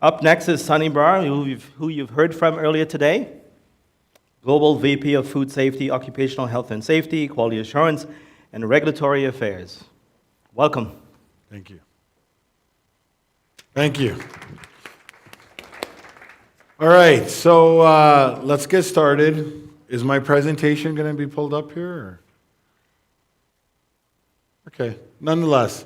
Up next is Sonny Brar, who you've heard from earlier today, Global VP of Food Safety, Occupational Health and Safety, Quality Assurance, and Regulatory Affairs. Welcome. Thank you. Thank you. All right, so let's get started. Is my presentation going to be pulled up here? Or? Okay, nonetheless,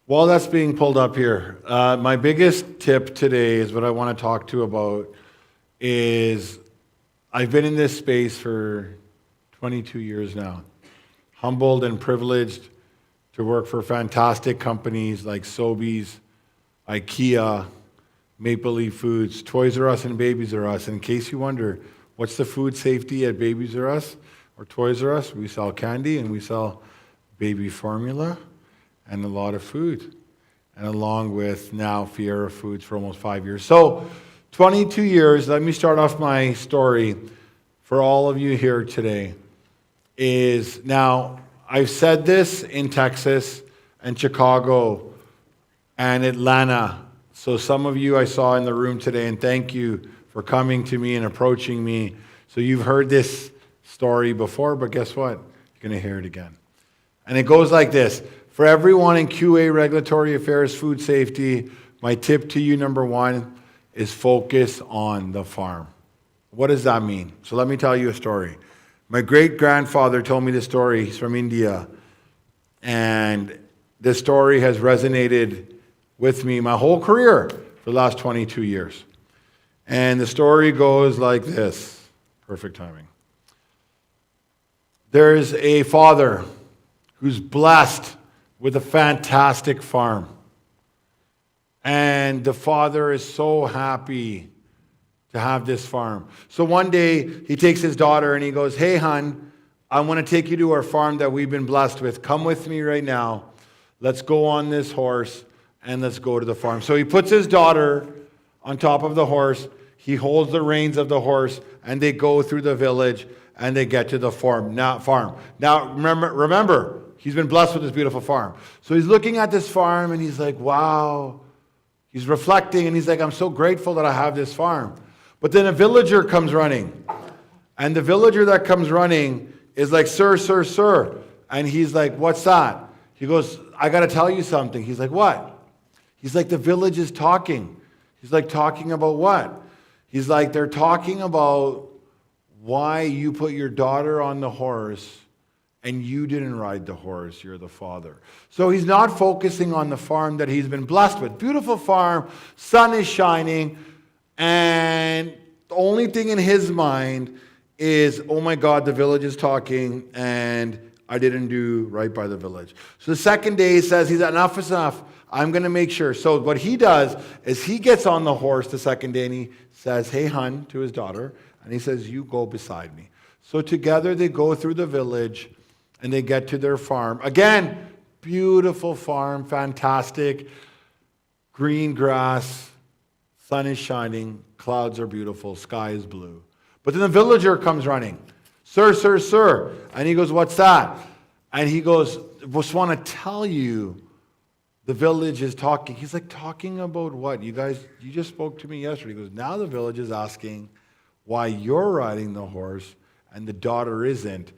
while that's being pulled up here, my biggest tip today is what I want to talk to you about is I've been in this space for 22 years now, humbled and privileged to work for fantastic companies like Sobeys, IKEA, Maple Leaf Foods, Toys R Us, and Babies R Us. In case you wonder, what's the food safety at Babies R Us or Toys R Us? We sell candy and we sell baby formula and a lot of food, and along with now Fiera Foods for almost 5 years. So 22 years, let me start off my story for all of you here today. Is now, I've said this in Texas and Chicago and Atlanta. So some of you I saw in the room today, and thank you for coming to me and approaching me. So you've heard this story before, but guess what? You're going to hear it again. And it goes like this. For everyone in QA, Regulatory Affairs, Food Safety, my tip to you, number one, is focus on the farm. What does that mean? So let me tell you a story. My great-grandfather told me this story. He's from India. And this story has resonated with me my whole career for the last 22 years. And the story goes like this. Perfect timing. There's a father who's blessed with a fantastic farm. And the father is so happy to have this farm. So one day, he takes his daughter and he goes, "Hey, hon, I want to take you to our farm that we've been blessed with. Come with me right now. Let's go on this horse and let's go to the farm." So he puts his daughter on top of the horse. He holds the reins of the horse and they go through the village and they get to the farm. Now remember, he's been blessed with this beautiful farm. So he's looking at this farm and he's like, wow. He's reflecting and he's like, I'm so grateful that I have this farm. But then a villager comes running. And the villager that comes running is like, sir, sir, sir. And he's like, what's that? He goes, I got to tell you something. He's like, what? He's like, the village is talking. He's like, talking about what? He's like, they're talking about why you put your daughter on the horse and you didn't ride the horse, you're the father. So he's not focusing on the farm that he's been blessed with. Beautiful farm, sun is shining, and the only thing in his mind is, oh my God, the village is talking, and I didn't do right by the village. So the second day he says, enough is enough. I'm going to make sure. So what he does is he gets on the horse the second day, and he says, hey, hun, to his daughter, and he says, you go beside me. So together they go through the village, and they get to their farm. Again, beautiful farm, fantastic, green grass, sun is shining, clouds are beautiful, sky is blue. But then the villager comes running. Sir, sir, sir. And he goes, what's that? And he goes, just want to tell you, the village is talking. He's like, talking about what? You just spoke to me yesterday. He goes, now the village is asking why you're riding the horse and the daughter isn't.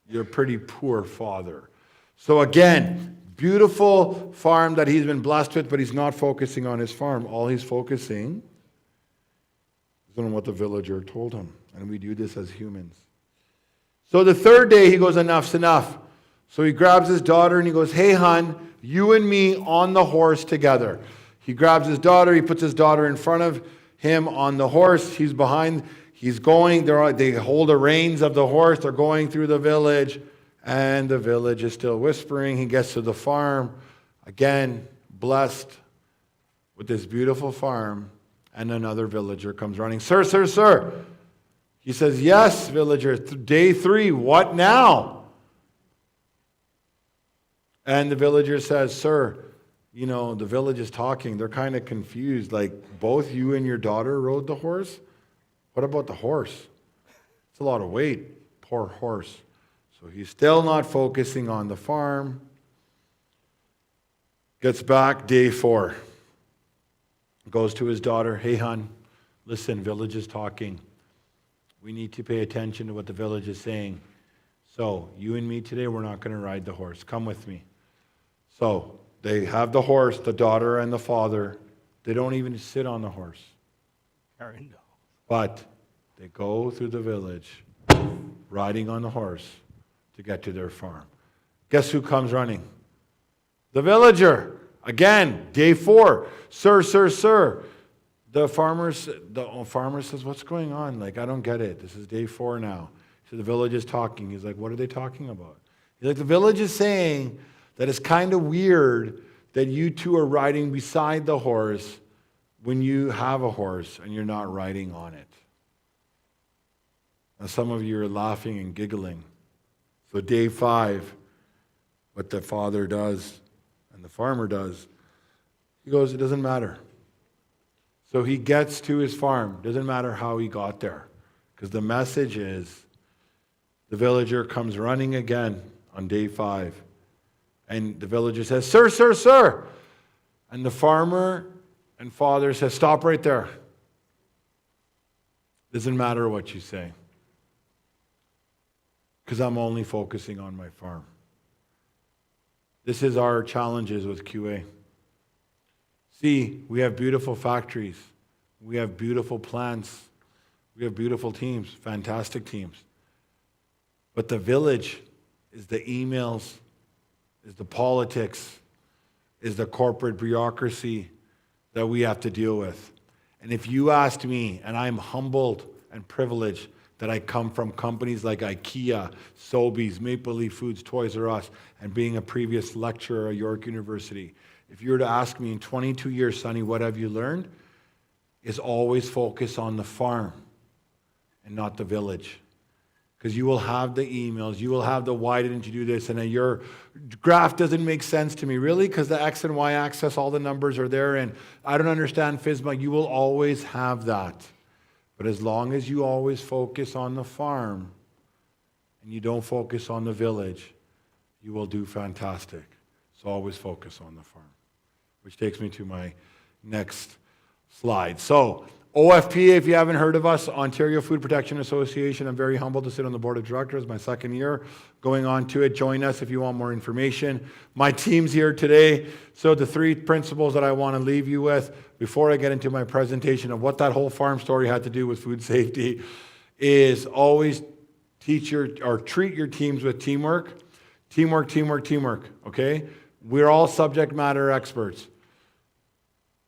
You're a pretty poor father. So again, beautiful farm that he's been blessed with, but he's not focusing on his farm. All he's focusing is on what the villager told him. And we do this as humans. So the third day, he goes, enough's enough. So he grabs his daughter and he goes, hey, hon, you and me on the horse together. He grabs his daughter. He puts his daughter in front of him on the horse. He's behind. He's going, they hold the reins of the horse, they're going through the village, and the village is still whispering. He gets to the farm, again, blessed with this beautiful farm, and another villager comes running. Sir, sir, sir. He says, yes, villager, day 3, what now? And the villager says, sir, you know, the village is talking. They're kind of confused. Like, both you and your daughter rode the horse? What about the horse? It's a lot of weight. Poor horse. So he's still not focusing on the farm. Gets back day 4. goes to his daughter, hey, hon, listen, village is talking. We need to pay attention to what the village is saying. So you and me today, we're not going to ride the horse. Come with me. So they have the horse, the daughter and the father. They don't even sit on the horse. But they go through the village, riding on the horse to get to their farm. Guess who comes running? The villager. Again, day 4. Sir, sir, sir. The farmer says, what's going on? Like, I don't get it. This is day 4 now. So the village is talking. He's like, what are they talking about? He's like, the village is saying that it's kind of weird that you two are riding beside the horse when you have a horse and you're not riding on it. And some of you are laughing and giggling. So day 5, what the father does and the farmer does, he goes, it doesn't matter. So he gets to his farm. Doesn't matter how he got there. Because the message is, the villager comes running again on day 5. And the villager says, sir, sir, sir. And the farmer and father says, stop right there. Doesn't matter what you say. Because I'm only focusing on my farm. This is our challenges with QA. See, we have beautiful factories. We have beautiful plants. We have beautiful teams, fantastic teams. But the village is the emails, is the politics, is the corporate bureaucracy that we have to deal with. And if you asked me, and I'm humbled and privileged that I come from companies like IKEA, Sobeys, Maple Leaf Foods, Toys R Us, and being a previous lecturer at York University. If you were to ask me in 22 years, Sonny, what have you learned? Is always focus on the farm and not the village. Because you will have the emails, you will have the why didn't you do this, and your graph doesn't make sense to me. Really? Because the X and Y axis, all the numbers are there, and I don't understand FSMA. You will always have that. But as long as you always focus on the farm and you don't focus on the village, you will do fantastic. So always focus on the farm. Which takes me to my next slide. So OFPA, if you haven't heard of us, Ontario Food Protection Association. I'm very humbled to sit on the board of directors, my second year going on to it. Join us if you want more information. My team's here today. So the 3 principles that I want to leave you with before I get into my presentation of what that whole farm story had to do with food safety is always treat your teams with teamwork. Teamwork, teamwork, teamwork, okay? We're all subject matter experts.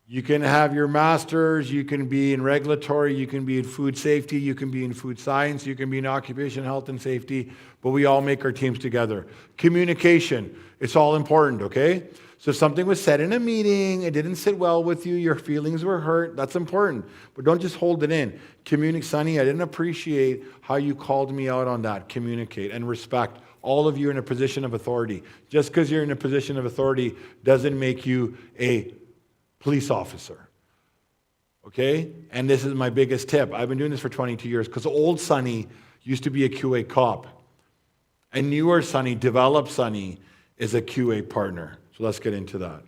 You can have your masters, you can be in regulatory, you can be in food safety, you can be in food science, you can be in occupational health and safety, but we all make our teams together. Communication, it's all important, okay? So if something was said in a meeting, it didn't sit well with you, your feelings were hurt, that's important. But don't just hold it in. Communicate, Sonny, I didn't appreciate how you called me out on that. Communicate and respect. All of you are in a position of authority. Just because you're in a position of authority doesn't make you a police officer. Okay? And this is my biggest tip. I've been doing this for 22 years because old Sonny used to be a QA cop. And newer Sonny, developed Sonny, is a QA partner. So let's get into that.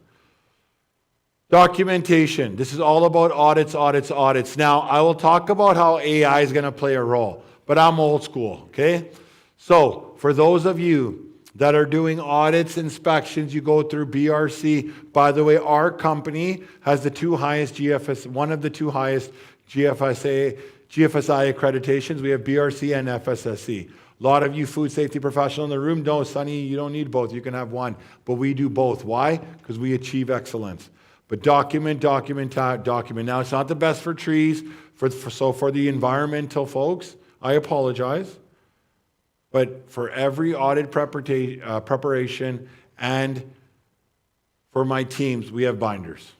Documentation. This is all about audits, audits, audits. Now, I will talk about how AI is going to play a role, but I'm old school, okay? So, for those of you that are doing audits, inspections, you go through BRC. By the way, our company has the 2 highest one of the 2 highest GFSI accreditations. We have BRC and FSSC. A lot of you food safety professionals in the room know, Sonny, you don't need both. You can have one. But we do both. Why? Because we achieve excellence. But document. Now, it's not the best for trees. So for the environmental folks, I apologize. But for every audit preparation and for my teams, we have binders.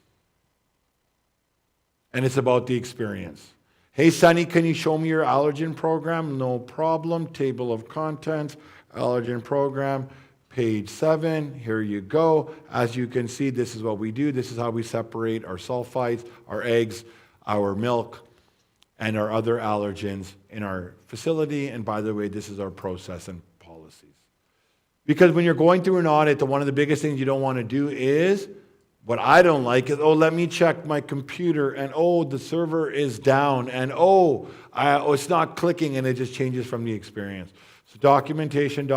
And it's about the experience. Hey, Sonny, can you show me your allergen program? No problem. Table of contents, allergen program, page 7. Here you go. As you can see, this is what we do. This is how we separate our sulfites, our eggs, our milk, and our other allergens in our facility. And by the way, this is our process and policies. Because when you're going through an audit, one of the biggest things you don't want to do is What I don't like is, let me check my computer, and the server is down, and it's not clicking, and it just changes from the experience. So documentation.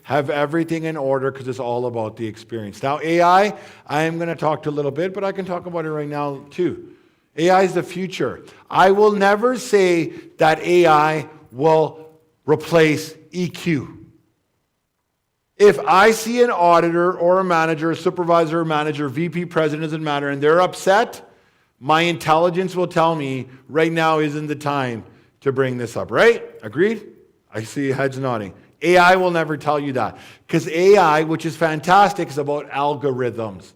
Have everything in order because it's all about the experience. Now AI, I am going to talk to a little bit, but I can talk about it right now too. AI is the future. I will never say that AI will replace EQ. If I see an auditor or a manager, a supervisor or manager, VP, president, doesn't matter, and they're upset, my intelligence will tell me right now isn't the time to bring this up, right? Agreed? I see heads nodding. AI will never tell you that. Because AI, which is fantastic, is about algorithms.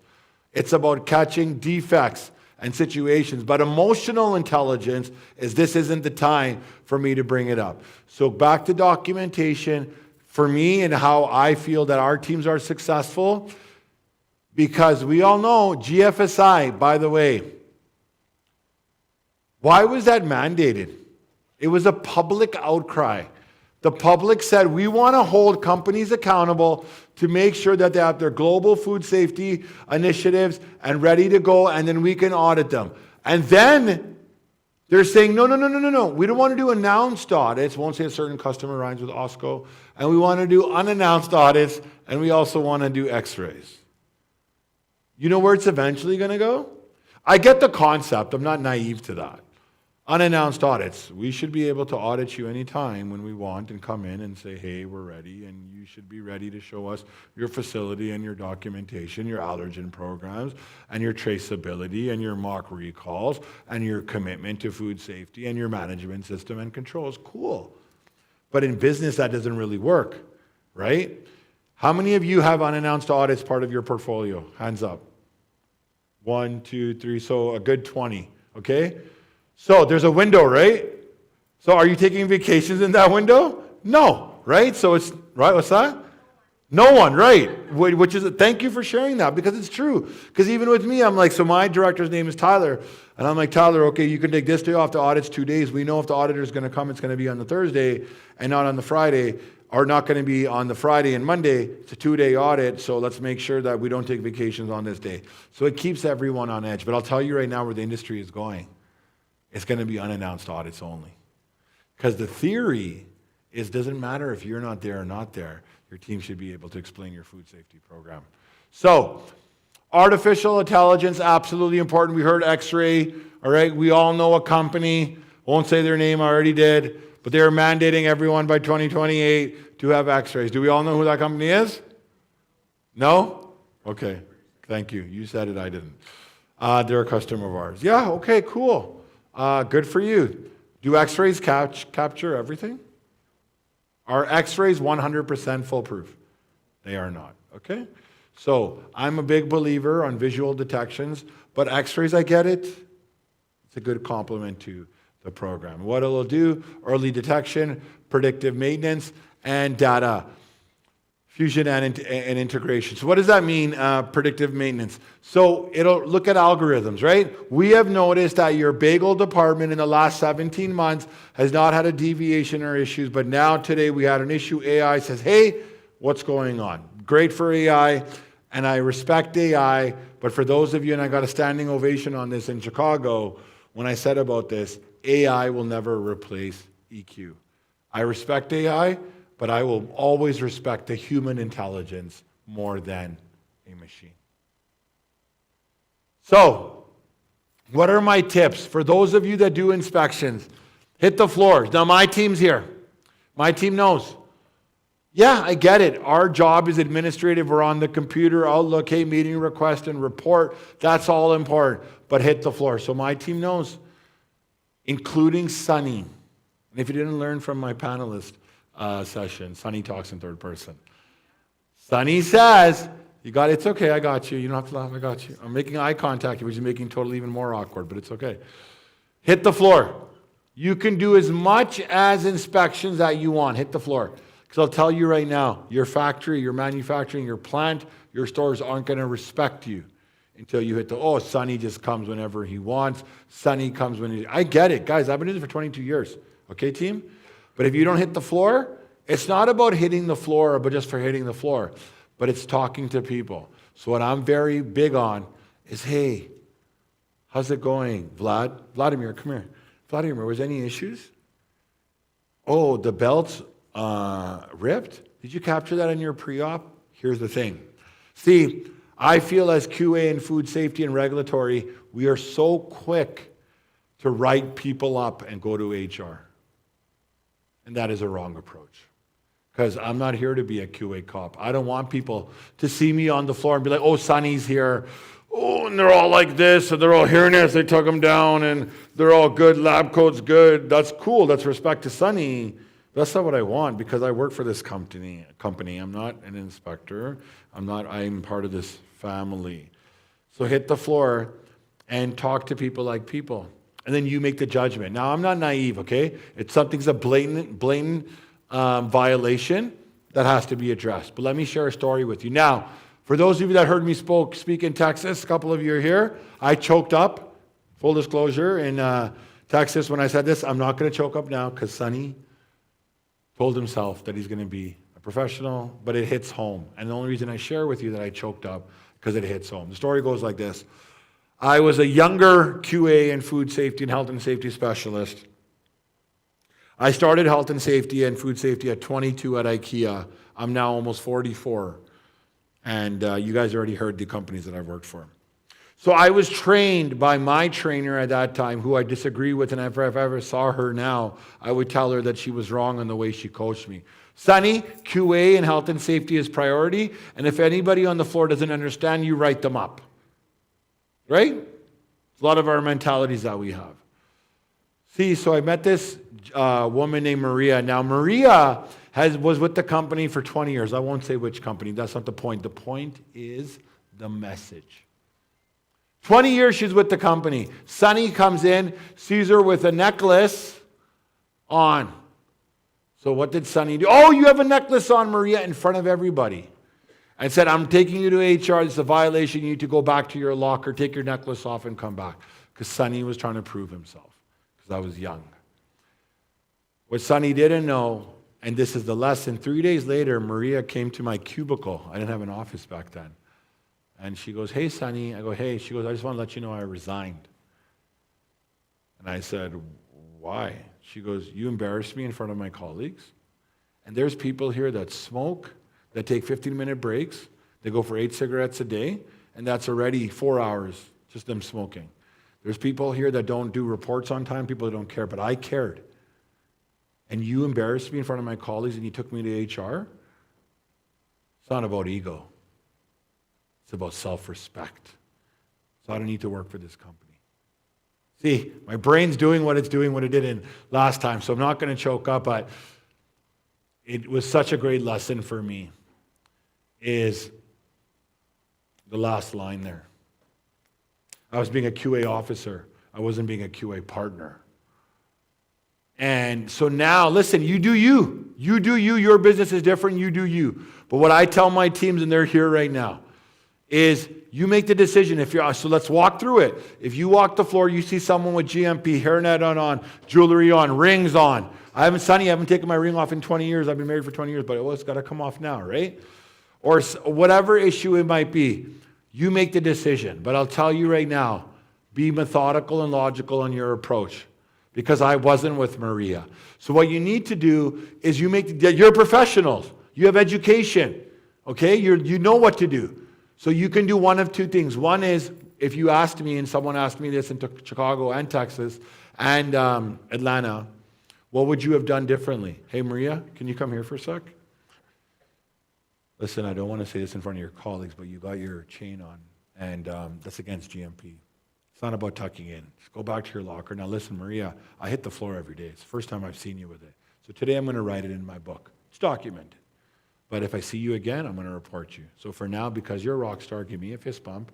It's about catching defects and situations. But emotional intelligence is this isn't the time for me to bring it up. So back to documentation. For me and how I feel that our teams are successful, because we all know GFSI, by the way, why was that mandated? It was a public outcry. The public said, we want to hold companies accountable to make sure that they have their global food safety initiatives and ready to go, and then we can audit them. And then they're saying, no. We don't want to do announced audits. Won't say a certain customer rhymes with OSCO. And we want to do unannounced audits, and we also want to do x-rays. You know where it's eventually going to go? I get the concept. I'm not naive to that. Unannounced audits. We should be able to audit you anytime when we want and come in and say, hey, we're ready, and you should be ready to show us your facility and your documentation, your allergen programs, and your traceability, and your mock recalls, and your commitment to food safety, and your management system and controls. Cool. But in business, that doesn't really work, right? How many of you have unannounced audits part of your portfolio? Hands up. 1, 2, 3, so a good 20, okay? So there's a window, right? So are you taking vacations in that window? No, right? So it's, right, what's that? No one, right? Which is, thank you for sharing that, because it's true. Because even with me, I'm like, so my director's name is Tyler, and I'm like, Tyler, okay, you can take this day off, the audit's 2 days. We know if the auditor's going to come, it's going to be on the Thursday and not on the Friday, or not going to be on the Friday and Monday. It's a 2-day audit, so let's make sure that we don't take vacations on this day. So it keeps everyone on edge. But I'll tell you right now where the industry is going. It's going to be unannounced audits only. Because the theory is, doesn't matter if you're not there or not there, your team should be able to explain your food safety program. So, artificial intelligence, absolutely important. We heard X-ray, all right? We all know a company, won't say their name, I already did, but they're mandating everyone by 2028 to have X-rays. Do we all know who that company is? No? Okay, thank you. You said it, I didn't. They're a customer of ours. Yeah, okay, cool. Good for you. Do X-rays capture everything? Are X-rays 100% foolproof? They are not, okay? So I'm a big believer on visual detections, but X-rays, I get it. It's a good complement to the program. What it'll do, early detection, predictive maintenance, and data fusion and integration. So what does that mean, predictive maintenance? So it'll look at algorithms, right? We have noticed that your bagel department in the last 17 months has not had a deviation or issues, but now today we had an issue. AI says, hey, what's going on? Great for AI, and I respect AI, but for those of you, and I got a standing ovation on this in Chicago, when I said about this, AI will never replace EQ. I respect AI, but I will always respect the human intelligence more than a machine. So, what are my tips? For those of you that do inspections, hit the floor. Now, my team's here. My team knows. Yeah, I get it. Our job is administrative. We're on the computer, Outlook, hey, meeting request and report. That's all important. But hit the floor. So my team knows, including Sonny. And if you didn't learn from my panelist session, Sonny talks in third person. Sonny says, it's okay, I got you. You don't have to laugh, I got you. I'm making eye contact, which is making totally even more awkward, but it's okay. Hit the floor. You can do as much as inspections that you want. Hit the floor. Because I'll tell you right now, your factory, your manufacturing, your plant, your stores aren't going to respect you until you hit Sonny just comes whenever he wants. Sonny comes when I get it. Guys, I've been doing this for 22 years. Okay, team? But if you don't hit the floor, it's not about hitting the floor, but just for hitting the floor. But it's talking to people. So what I'm very big on is, hey, how's it going? Vladimir, come here. Vladimir, was any issues? Oh, the belt's ripped? Did you capture that in your pre-op? Here's the thing. See, I feel as QA and food safety and regulatory, we are so quick to write people up and go to HR. And that is a wrong approach. Because I'm not here to be a QA cop. I don't want people to see me on the floor and be like, oh, Sonny's here. Oh, and they're all like this, and they're all hearing this. They took them down, and they're all good. Lab coat's good. That's cool. That's respect to Sonny. That's not what I want, because I work for this company. I'm not an inspector. I'm part of this family. So hit the floor and talk to people like people. And then you make the judgment. Now, I'm not naive, okay? If something's a blatant violation, that has to be addressed. But let me share a story with you. Now, for those of you that heard me speak in Texas, a couple of you are here, I choked up, full disclosure, in Texas when I said this. I'm not going to choke up now because Sonny told himself that he's going to be a professional, but it hits home. And the only reason I share with you that I choked up, because it hits home. The story goes like this. I was a younger QA and food safety and health and safety specialist. I started health and safety and food safety at 22 at IKEA. I'm now almost 44. And you guys already heard the companies that I've worked for. So I was trained by my trainer at that time, who I disagree with, and if I ever saw her now, I would tell her that she was wrong in the way she coached me. Sonny, QA and health and safety is priority, and if anybody on the floor doesn't understand, you write them up. Right? It's a lot of our mentalities that we have. See, so I met this woman named Maria. Now, Maria was with the company for 20 years. I won't say which company. That's not the point. The point is the message. 20 years she's with the company. Sonny comes in, sees her with a necklace on. So what did Sonny do? Oh, you have a necklace on, Maria, in front of everybody. And said, I'm taking you to HR. It's a violation. You need to go back to your locker, take your necklace off, and come back. Because Sonny was trying to prove himself. Because I was young. What Sonny didn't know, and this is the lesson, 3 days later, Maria came to my cubicle. I didn't have an office back then. And she goes, hey, Sonny. I go, hey. She goes, I just want to let you know I resigned. And I said, why? She goes, you embarrassed me in front of my colleagues. And there's people here that smoke, that take 15-minute breaks. They go for 8 cigarettes a day, and that's already 4 hours, just them smoking. There's people here that don't do reports on time, people that don't care, but I cared. And you embarrassed me in front of my colleagues, and you took me to HR? It's not about ego. It's about self-respect. So I don't need to work for this company. See, my brain's doing what it's doing, what it did last time, so I'm not going to choke up, but it was such a great lesson for me, is the last line there. I was being a QA officer. I wasn't being a QA partner. And so now, listen, you do you. You do you. Your business is different. You do you. But what I tell my teams, and they're here right now, is you make the decision. So let's walk through it. If you walk the floor, you see someone with GMP, hairnet on, jewelry on, rings on. Sonny, I haven't taken my ring off in 20 years. I've been married for 20 years, but it's got to come off now, right? Or whatever issue it might be, you make the decision. But I'll tell you right now, be methodical and logical in your approach, because I wasn't with Maria. So what you need to do is you're professionals. You have education, okay? You know what to do. So you can do one of two things. One is, if you asked me, and someone asked me this in Chicago and Texas and Atlanta, what would you have done differently? Hey, Maria, can you come here for a sec? Listen, I don't want to say this in front of your colleagues, but you got your chain on, and that's against GMP. It's not about tucking in. Just go back to your locker. Now listen, Maria, I hit the floor every day. It's the first time I've seen you with it. So today I'm going to write it in my book. It's documented. But if I see you again, I'm going to report you. So for now, because you're a rock star, give me a fist bump.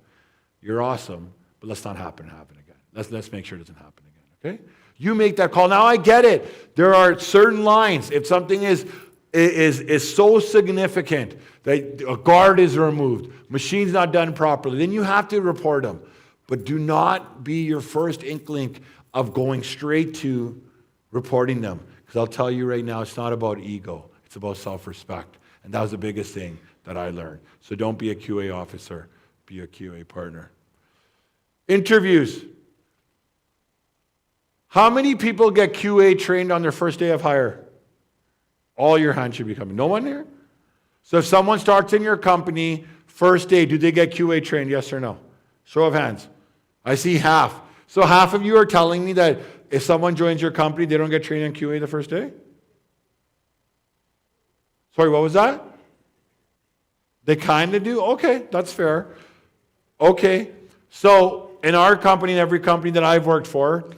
You're awesome, but let's not happen again. Let's make sure it doesn't happen again, okay? You make that call. Now I get it. There are certain lines. If something is so significant that a guard is removed, machine's not done properly, then you have to report them. But do not be your first inkling of going straight to reporting them. Because I'll tell you right now, it's not about ego. It's about self-respect. And that was the biggest thing that I learned. So don't be a QA officer. be a QA partner. Interviews. How many people get QA trained on their first day of hire? All your hands should be coming. No one here? So if someone starts in your company, first day, do they get QA trained, yes or no? Show of hands. I see half. So half of you are telling me that if someone joins your company, they don't get trained on QA the first day? Sorry, what was that? They kind of do? Okay, that's fair. Okay, so in our company and every company that I've worked for,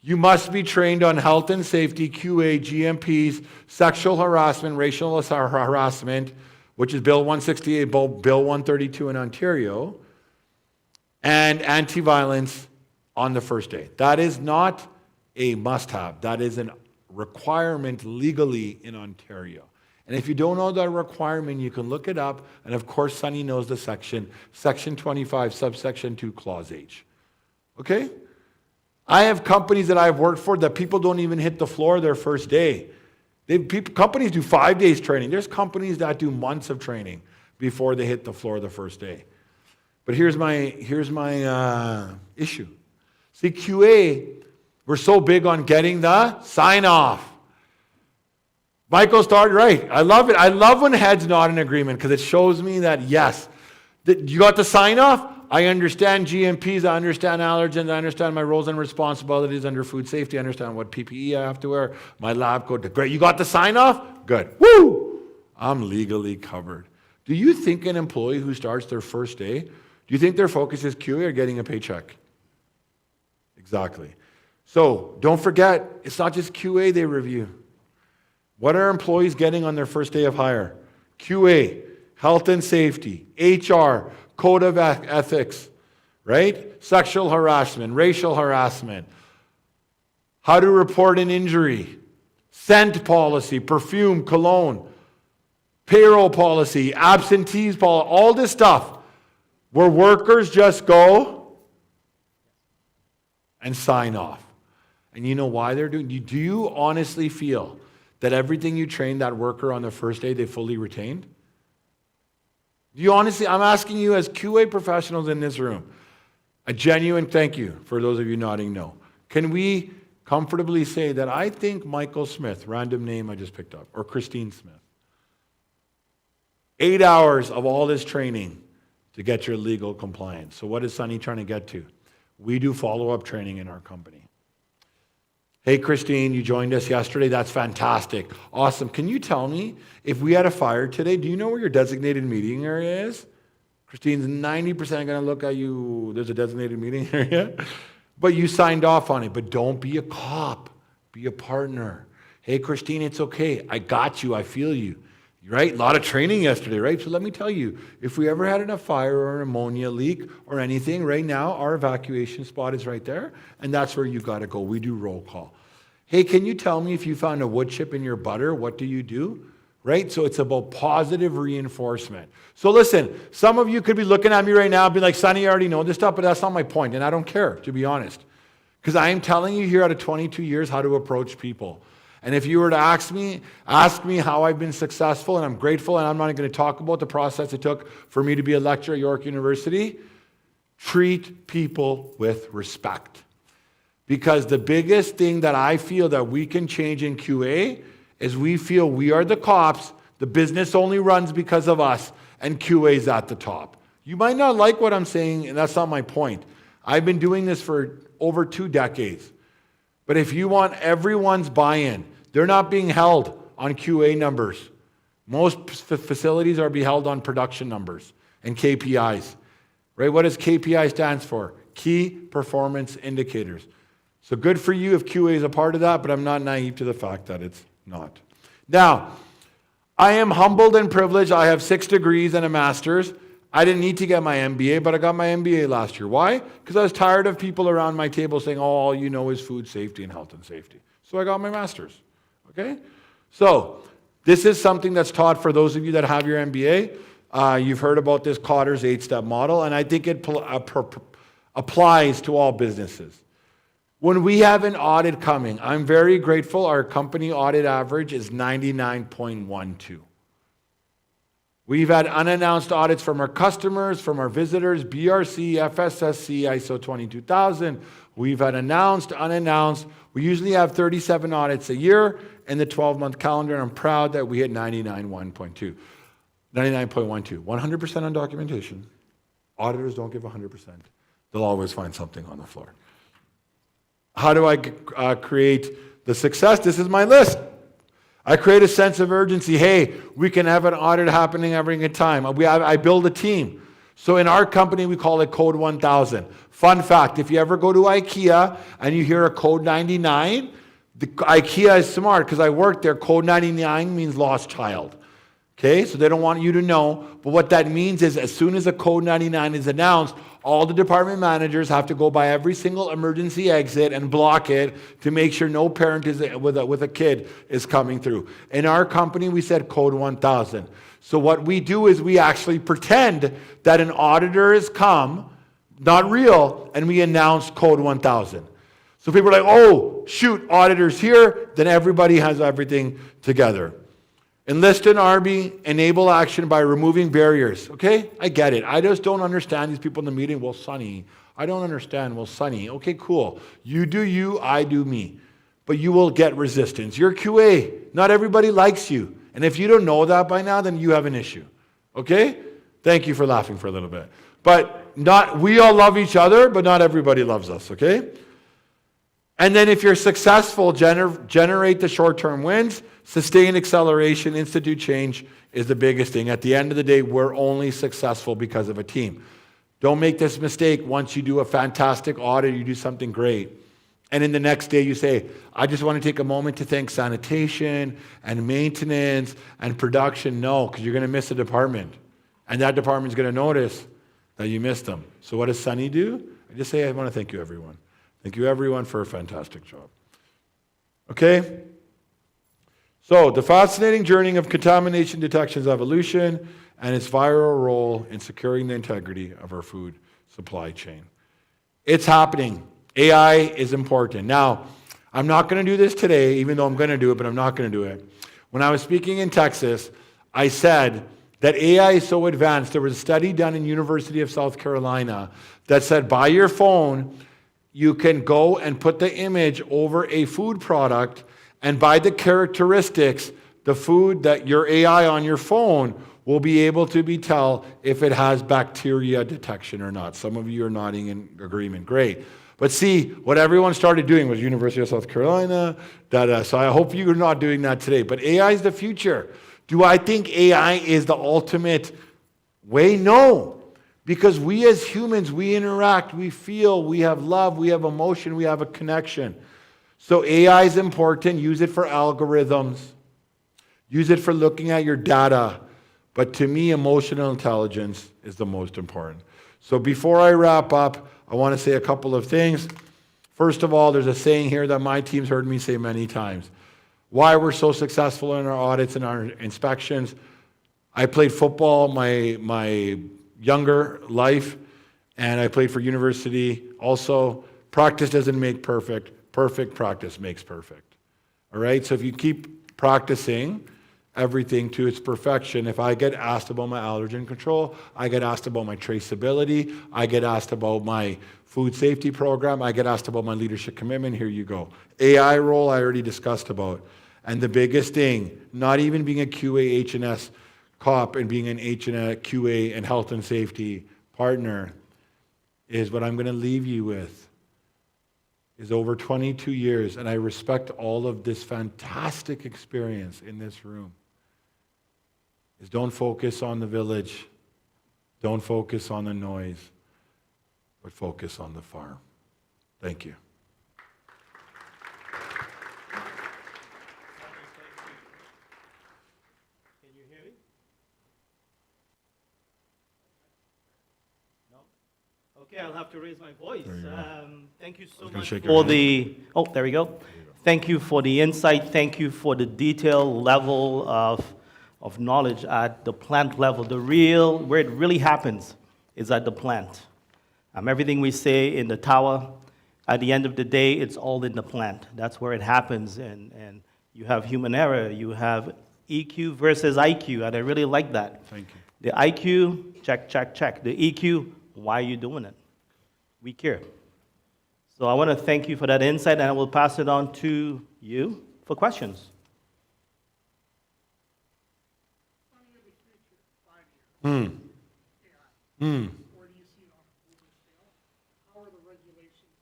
you must be trained on health and safety, QA, GMPs, sexual harassment, racial harassment, which is Bill 168, Bill 132 in Ontario, and anti-violence on the first day. That is not a must-have. That is a requirement legally in Ontario. And if you don't know that requirement, you can look it up. And of course, Sonny knows the section 25, subsection 2, clause H. Okay? I have companies that I've worked for that people don't even hit the floor their first day. Companies do 5 days training. There's companies that do months of training before they hit the floor the first day. But here's my issue. See, QA, we're so big on getting the sign-off. Michael started right. I love it. I love when heads nod in agreement because it shows me that, yes, you got the sign-off. I understand GMPs, I understand allergens, I understand my roles and responsibilities under food safety, I understand what PPE I have to wear, my lab coat. Great, you got the sign-off? Good. Woo! I'm legally covered. Do you think an employee who starts their first day, do you think their focus is QA or getting a paycheck? Exactly. So don't forget, it's not just QA they review. What are employees getting on their first day of hire? QA, health and safety, HR, code of ethics, right? Sexual harassment, racial harassment, how to report an injury, scent policy, perfume, cologne, payroll policy, absentees policy, all this stuff where workers just go and sign off. And you know why they're doing it? Do you honestly feel that everything you trained that worker on the first day, they fully retained? Do you honestly, I'm asking you as QA professionals in this room, a genuine thank you for those of you nodding no. Can we comfortably say that I think Michael Smith, random name I just picked up, or Christine Smith, 8 hours of all this training to get your legal compliance. So what is Sonny trying to get to? We do follow-up training in our company. Hey, Christine, you joined us yesterday. That's fantastic. Awesome. Can you tell me, if we had a fire today, do you know where your designated meeting area is? Christine's 90% going to look at you. There's a designated meeting area. But you signed off on it. But don't be a cop. Be a partner. Hey, Christine, it's okay. I got you. I feel you. Right? A lot of training yesterday, right? So let me tell you, if we ever had a fire or an ammonia leak or anything, right now, our evacuation spot is right there, and that's where you got to go. We do roll call. Hey, can you tell me if you found a wood chip in your butter, what do you do? Right? So it's about positive reinforcement. So listen, some of you could be looking at me right now and be like, Sonny, I already know this stuff, but that's not my point, and I don't care, to be honest. Because I am telling you here out of 22 years how to approach people. And if you were to ask me how I've been successful, and I'm grateful, and I'm not going to talk about the process it took for me to be a lecturer at York University, treat people with respect. Because the biggest thing that I feel that we can change in QA is we feel we are the cops, the business only runs because of us, and QA is at the top. You might not like what I'm saying, and that's not my point. I've been doing this for over 2 decades. But if you want everyone's buy-in, they're not being held on QA numbers. Most facilities are being held on production numbers and KPIs. Right? What does KPI stands for? Key Performance Indicators. So good for you if QA is a part of that, but I'm not naive to the fact that it's not. Now, I am humbled and privileged. I have 6 degrees and a master's. I didn't need to get my MBA, but I got my MBA last year. Why? Because I was tired of people around my table saying, oh, all you know is food safety and health and safety. So I got my master's. Okay? So this is something that's taught for those of you that have your MBA. You've heard about this Cotter's 8-step model, and I think it applies to all businesses. When we have an audit coming, I'm very grateful. Our company audit average is 99.12. We've had unannounced audits from our customers, from our visitors, BRC, FSSC, ISO 22000. We've had announced, unannounced. We usually have 37 audits a year in the 12-month calendar, and I'm proud that we hit 99.12. 100% on documentation. Auditors don't give 100%. They'll always find something on the floor. How do I create the success? This is my list. I create a sense of urgency. Hey, we can have an audit happening every time. I build a team. So in our company, we call it Code 1000. Fun fact, if you ever go to IKEA and you hear a Code 99, IKEA is smart because I worked there. Code 99 means lost child. Okay, so they don't want you to know. But what that means is as soon as a Code 99 is announced, all the department managers have to go by every single emergency exit and block it to make sure no parent with a kid is coming through. In our company, we said Code 1000. So what we do is we actually pretend that an auditor has come, not real, and we announce Code 1000. So people are like, oh, shoot, auditor's here, then everybody has everything together. Enlist an army, enable action by removing barriers. Okay? I get it. I just don't understand these people in the meeting. Well, Sonny, I don't understand. Well, Sonny, okay, cool. You do you, I do me. But you will get resistance. You're QA. Not everybody likes you. And if you don't know that by now, then you have an issue. Okay? Thank you for laughing for a little bit. But we all love each other, but not everybody loves us, okay? And then if you're successful, generate the short-term wins. Sustain acceleration, institute change is the biggest thing. At the end of the day, we're only successful because of a team. Don't make this mistake. Once you do a fantastic audit, you do something great. And in the next day you say, I just want to take a moment to thank sanitation and maintenance and production. No, because you're going to miss a department. And that department's going to notice that you missed them. So what does Sonny do? I just say, I want to thank you, everyone. Thank you, everyone, for a fantastic job. Okay? So, the fascinating journey of contamination detection's evolution and its vital role in securing the integrity of our food supply chain. It's happening. AI is important. Now, I'm not going to do this today, even though I'm going to do it, but I'm not going to do it. When I was speaking in Texas, I said that AI is so advanced. There was a study done in University of South Carolina that said by your phone, you can go and put the image over a food product, and by the characteristics, the food that your AI on your phone will be able to tell if it has bacteria detection or not. Some of you are nodding in agreement. Great. But see, what everyone started doing was University of South Carolina, so I hope you're not doing that today. But AI is the future. Do I think AI is the ultimate way? No. Because we as humans, we interact, we feel, we have love, we have emotion, we have a connection. So AI is important. Use it for algorithms. Use it for looking at your data. But to me, emotional intelligence is the most important. So before I wrap up, I want to say a couple of things. First of all, there's a saying here that my team's heard me say many times. Why we're so successful in our audits and our inspections. I played football my younger life, and I played for university also. Practice doesn't make perfect. Perfect practice makes perfect. All right? So if you keep practicing everything to its perfection, if I get asked about my allergen control, I get asked about my traceability, I get asked about my food safety program, I get asked about my leadership commitment, here you go. AI role I already discussed about. And the biggest thing, not even being a QA H&S cop and being an H&S QA and health and safety partner, is what I'm going to leave you with. Is over 22 years, and I respect all of this fantastic experience in this room, is don't focus on the village, don't focus on the noise, but focus on the farm. Thank you. Can you hear me? No? Okay, I'll have to raise my voice. Thank you so much for the... Oh, there we go. Thank you for the insight. Thank you for the detailed level of knowledge at the plant level. Where it really happens is at the plant. Everything we say in the tower, at the end of the day, it's all in the plant. That's where it happens. And you have human error. You have EQ versus IQ, and I really like that. Thank you. The IQ, check, check, check. The EQ, why are you doing it? We care. So I want to thank you for that insight, and I will pass it on to you for questions. Where do you see it on a global scale? How are the regulations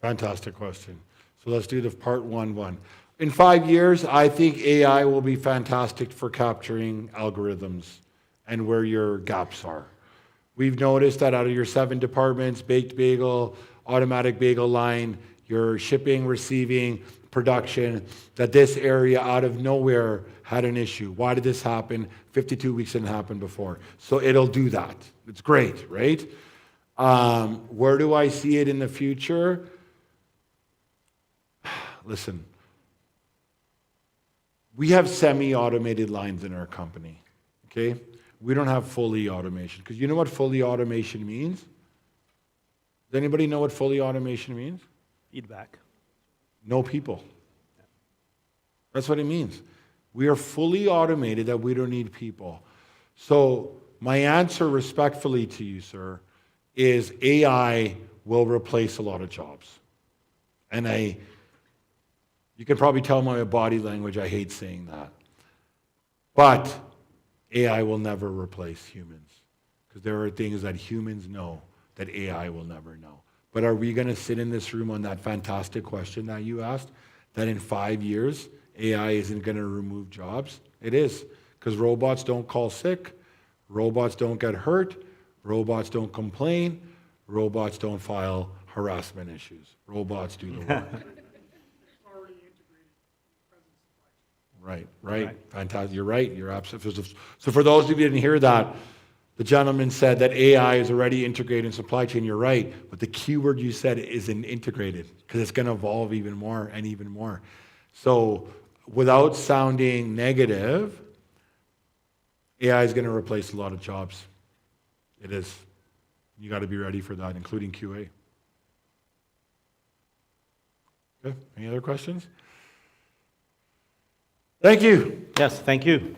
going? Fantastic question. So let's do the part one. In 5 years, I think AI will be fantastic for capturing algorithms and where your gaps are. We've noticed that out of your 7 departments, baked bagel, automatic bagel line, your shipping, receiving, production, that this area out of nowhere had an issue. Why did this happen? 52 weeks didn't happen before. So it'll do that. It's great, right? Where do I see it in the future? Listen, we have semi-automated lines in our company, okay? We don't have fully automation, because you know what fully automation means? Does anybody know what fully automation means? Feedback. No people. That's what it means. We are fully automated that we don't need people. So my answer respectfully to you, sir, is AI will replace a lot of jobs. And you can probably tell by my body language, I hate saying that. But AI will never replace humans, because there are things that humans know that AI will never know. But are we going to sit in this room on that fantastic question that you asked, that in 5 years, AI isn't going to remove jobs? It is, because robots don't call sick, robots don't get hurt, robots don't complain, robots don't file harassment issues. Robots do the work. Already integrated in the present supply chain. Right. Fantastic. You're right. You're absolutely. So for those of you who didn't hear that, the gentleman said that AI is already integrated in supply chain. You're right. But the key word you said is integrated, because it's going to evolve even more and even more. So without sounding negative, AI is going to replace a lot of jobs. It is. You got to be ready for that, including QA. Okay. Any other questions? Thank you. Yes, thank you.